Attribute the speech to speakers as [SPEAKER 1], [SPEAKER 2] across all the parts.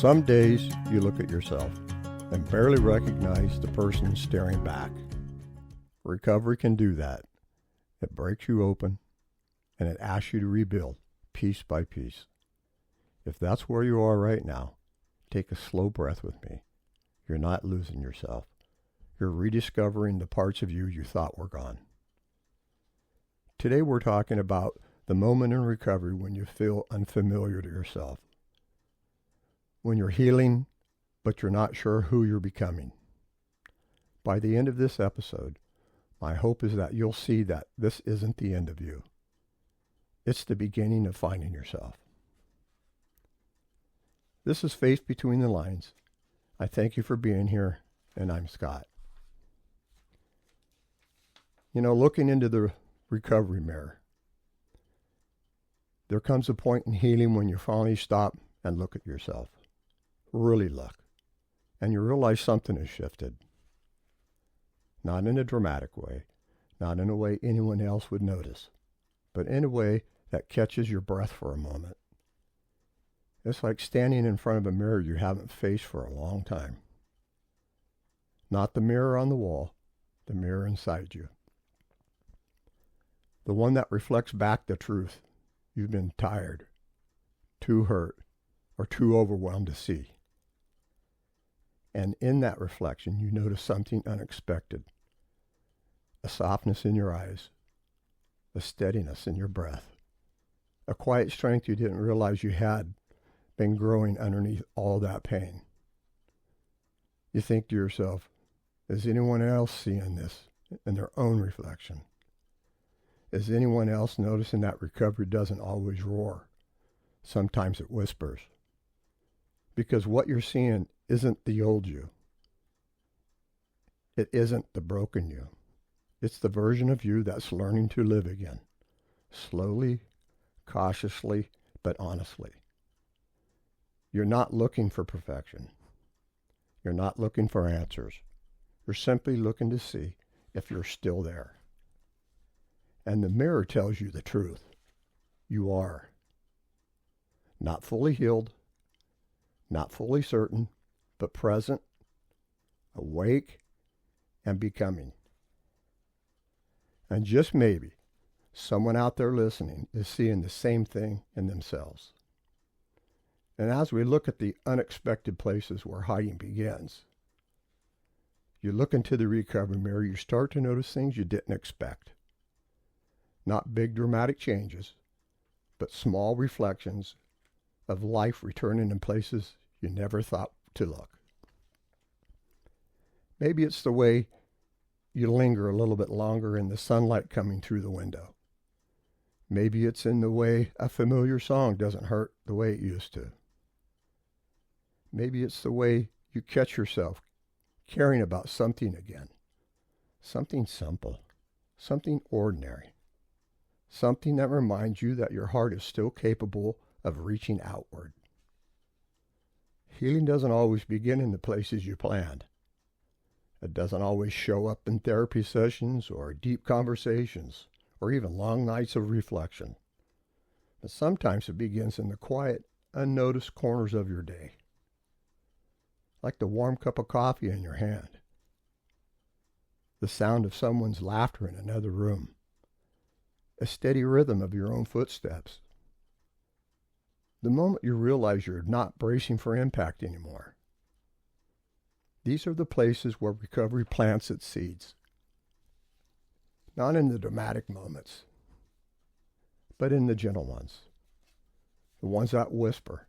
[SPEAKER 1] Some days you look at yourself and barely recognize the person staring back. Recovery can do that. It breaks you open and it asks you to rebuild piece by piece. If that's where you are right now, take a slow breath with me. You're not losing yourself. You're rediscovering the parts of you you thought were gone. Today we're talking about the moment in recovery when you feel unfamiliar to yourself. When you're healing, but you're not sure who you're becoming. By the end of this episode, my hope is that you'll see that this isn't the end of you. It's the beginning of finding yourself. This is Faith Between the Lines. I thank you for being here, and I'm Scott. You know, looking into the recovery mirror, there comes a point in healing when you finally stop and look at yourself. Really look. And you realize something has shifted. Not in a dramatic way, not in a way anyone else would notice, but in a way that catches your breath for a moment. It's like standing in front of a mirror you haven't faced for a long time. Not the mirror on the wall, the mirror inside you. The one that reflects back the truth you've been tired, too hurt, or too overwhelmed to see. And in that reflection, you notice something unexpected. A softness in your eyes, a steadiness in your breath, a quiet strength you didn't realize you had been growing underneath all that pain. You think to yourself, is anyone else seeing this in their own reflection? Is anyone else noticing that recovery doesn't always roar? Sometimes it whispers. Because what you're seeing isn't the old you. It isn't the broken you. It's the version of you that's learning to live again. Slowly, cautiously, but honestly. You're not looking for perfection. You're not looking for answers. You're simply looking to see if you're still there. And the mirror tells you the truth. You are. Not fully healed, not fully certain, but present, awake, and becoming. And just maybe, someone out there listening is seeing the same thing in themselves. And as we look at the unexpected places where hiding begins, you look into the recovery mirror, you start to notice things you didn't expect. Not big dramatic changes, but small reflections of life returning in places you never thought to look. Maybe it's the way you linger a little bit longer in the sunlight coming through the window. Maybe it's in the way a familiar song doesn't hurt the way it used to. Maybe it's the way you catch yourself caring about something again. Something simple, something ordinary. Something that reminds you that your heart is still capable of reaching outward. Healing doesn't always begin in the places you planned. It doesn't always show up in therapy sessions or deep conversations or even long nights of reflection. But sometimes it begins in the quiet, unnoticed corners of your day. Like the warm cup of coffee in your hand. The sound of someone's laughter in another room. A steady rhythm of your own footsteps. The moment you realize you're not bracing for impact anymore. These are the places where recovery plants its seeds. Not in the dramatic moments, but in the gentle ones. The ones that whisper,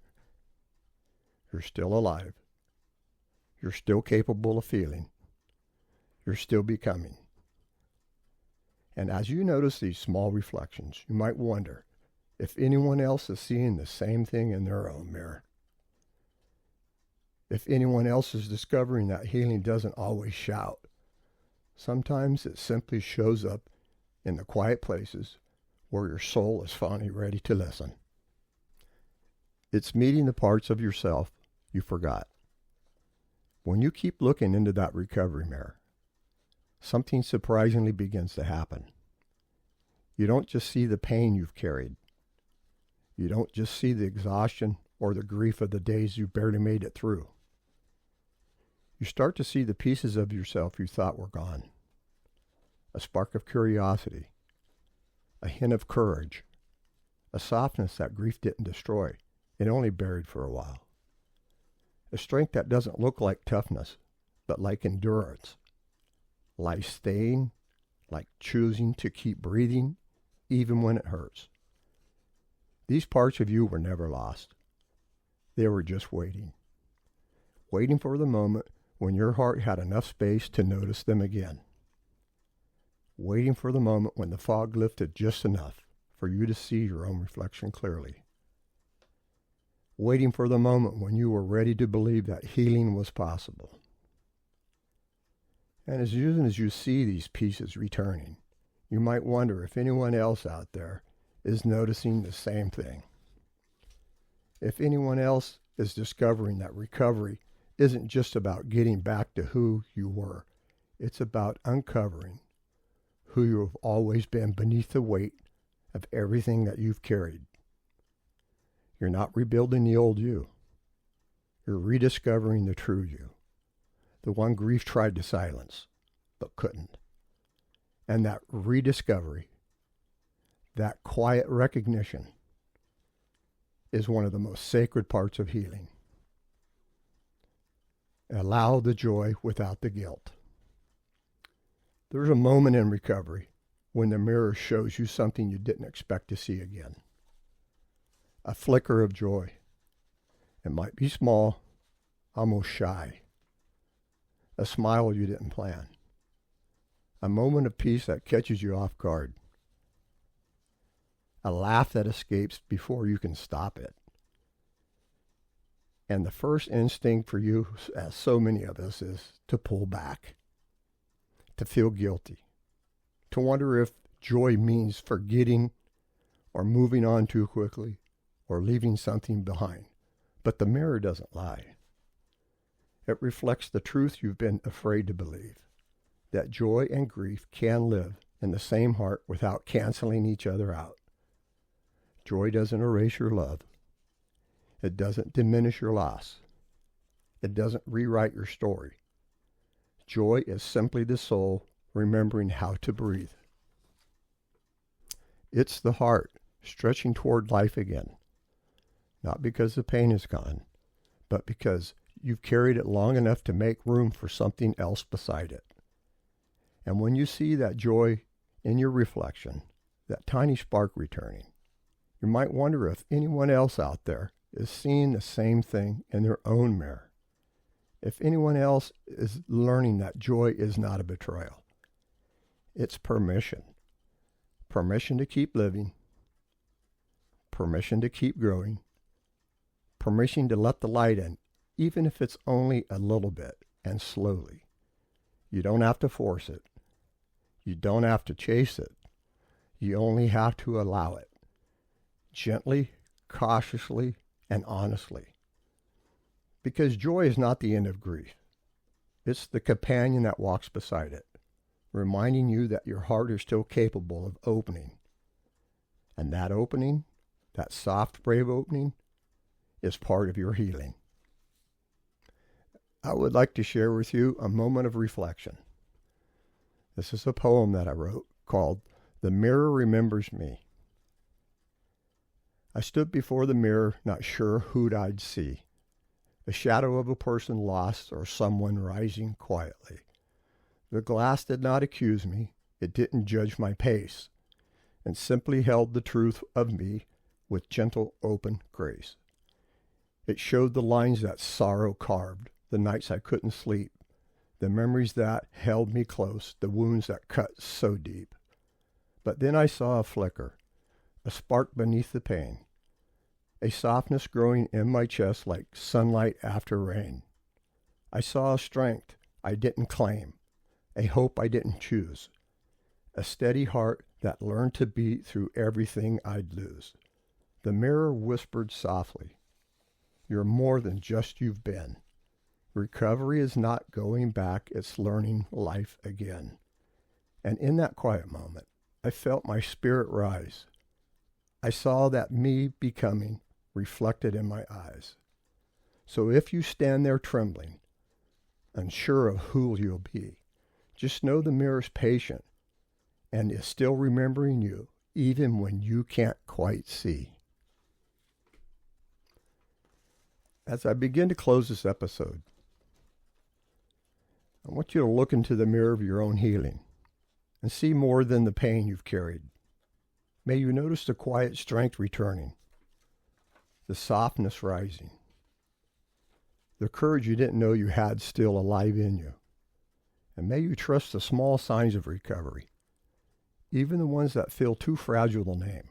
[SPEAKER 1] you're still alive. You're still capable of feeling. You're still becoming. And as you notice these small reflections, you might wonder if anyone else is seeing the same thing in their own mirror. If anyone else is discovering that healing doesn't always shout. Sometimes it simply shows up in the quiet places where your soul is finally ready to listen. It's meeting the parts of yourself you forgot. When you keep looking into that recovery mirror, something surprisingly begins to happen. You don't just see the pain you've carried. You don't just see the exhaustion or the grief of the days you barely made it through. You start to see the pieces of yourself you thought were gone. A spark of curiosity, a hint of courage, a softness that grief didn't destroy, it only buried for a while. A strength that doesn't look like toughness, but like endurance, like staying, like choosing to keep breathing, even when it hurts. These parts of you were never lost. They were just waiting for the moment when your heart had enough space to notice them again. Waiting for the moment when the fog lifted just enough for you to see your own reflection clearly. Waiting for the moment when you were ready to believe that healing was possible. And as soon as you see these pieces returning, you might wonder if anyone else out there is noticing the same thing. If anyone else is discovering that recovery isn't just about getting back to who you were, it's about uncovering who you have always been beneath the weight of everything that you've carried. You're not rebuilding the old you. You're rediscovering the true you, the one grief tried to silence, but couldn't. And that rediscovery, that quiet recognition, is one of the most sacred parts of healing. Allow the joy without the guilt. There's a moment in recovery when the mirror shows you something you didn't expect to see again. A flicker of joy. It might be small, almost shy. A smile you didn't plan. A moment of peace that catches you off guard. A laugh that escapes before you can stop it. And the first instinct for you, as so many of us, is to pull back, to feel guilty, to wonder if joy means forgetting or moving on too quickly or leaving something behind. But the mirror doesn't lie. It reflects the truth you've been afraid to believe, that joy and grief can live in the same heart without canceling each other out. Joy doesn't erase your love. It doesn't diminish your loss. It doesn't rewrite your story. Joy is simply the soul remembering how to breathe. It's the heart stretching toward life again, not because the pain is gone, but because you've carried it long enough to make room for something else beside it. And when you see that joy in your reflection, that tiny spark returning, you might wonder if anyone else out there is seeing the same thing in their own mirror. If anyone else is learning that joy is not a betrayal. It's permission. Permission to keep living. Permission to keep growing. Permission to let the light in, even if it's only a little bit and slowly. You don't have to force it. You don't have to chase it. You only have to allow it. Gently, cautiously, and honestly. Because joy is not the end of grief. It's the companion that walks beside it, reminding you that your heart is still capable of opening. And that opening, that soft, brave opening, is part of your healing. I would like to share with you a moment of reflection. This is a poem that I wrote called "The Mirror Remembers Me." I stood before the mirror, not sure who'd I'd see. The shadow of a person lost or someone rising quietly. The glass did not accuse me. It didn't judge my pace, and simply held the truth of me with gentle, open grace. It showed the lines that sorrow carved, the nights I couldn't sleep, the memories that held me close, the wounds that cut so deep. But then I saw a flicker, a spark beneath the pain, a softness growing in my chest like sunlight after rain. I saw a strength I didn't claim, a hope I didn't choose, a steady heart that learned to beat through everything I'd lose. The mirror whispered softly, "You're more than just you've been. Recovery is not going back, it's learning life again." And in that quiet moment, I felt my spirit rise. I saw that me becoming reflected in my eyes. So if you stand there trembling, unsure of who you'll be, just know the mirror's patient and is still remembering you, even when you can't quite see. As I begin to close this episode, I want you to look into the mirror of your own healing and see more than the pain you've carried. May you notice the quiet strength returning, the softness rising, the courage you didn't know you had still alive in you. And may you trust the small signs of recovery, even the ones that feel too fragile to name.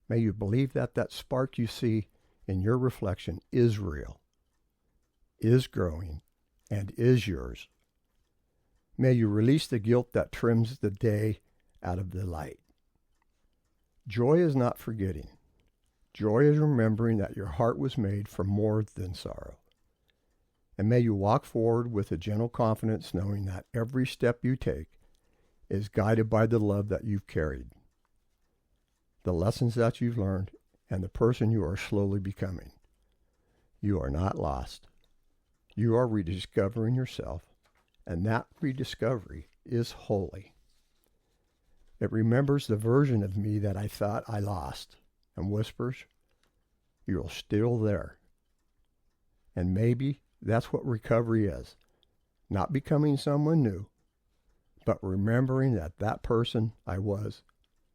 [SPEAKER 1] May you believe that that spark you see in your reflection is real, is growing, and is yours. May you release the guilt that trims the day out of the light. Joy is not forgetting. Joy is remembering that your heart was made for more than sorrow. And may you walk forward with a gentle confidence, knowing that every step you take is guided by the love that you've carried, the lessons that you've learned, and the person you are slowly becoming. You are not lost. You are rediscovering yourself, and that rediscovery is holy. It remembers the version of me that I thought I lost and whispers, "You're still there." And maybe that's what recovery is. Not becoming someone new, but remembering that that person I was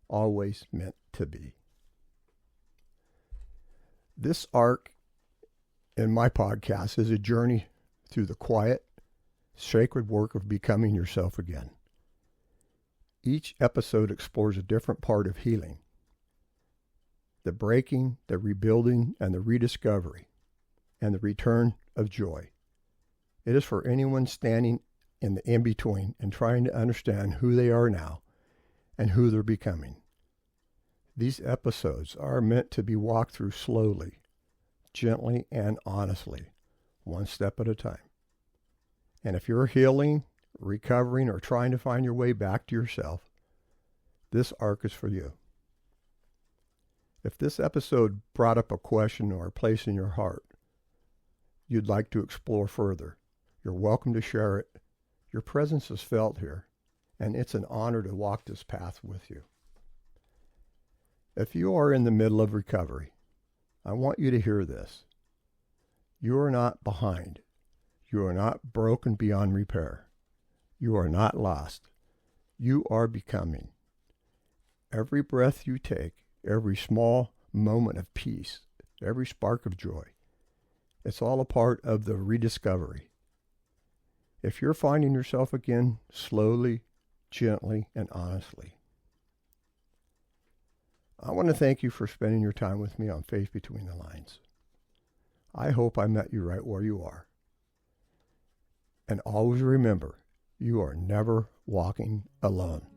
[SPEAKER 1] always meant to be. This arc in my podcast is a journey through the quiet, sacred work of becoming yourself again. Each episode explores a different part of healing. The breaking, the rebuilding, and the rediscovery, and the return of joy. It is for anyone standing in the in-between and trying to understand who they are now and who they're becoming. These episodes are meant to be walked through slowly, gently, and honestly, one step at a time. And if you're healing, recovering, or trying to find your way back to yourself, this arc is for you. If this episode brought up a question or a place in your heart you'd like to explore further, you're welcome to share it. Your presence is felt here, and it's an honor to walk this path with you. If you are in the middle of recovery, I want you to hear this. You are not behind. You are not broken beyond repair. You are not lost. You are becoming. Every breath you take, every small moment of peace, every spark of joy, it's all a part of the rediscovery. If you're finding yourself again, slowly, gently, and honestly, I want to thank you for spending your time with me on Faith Between the Lines. I hope I met you right where you are. And always remember, you are never walking alone.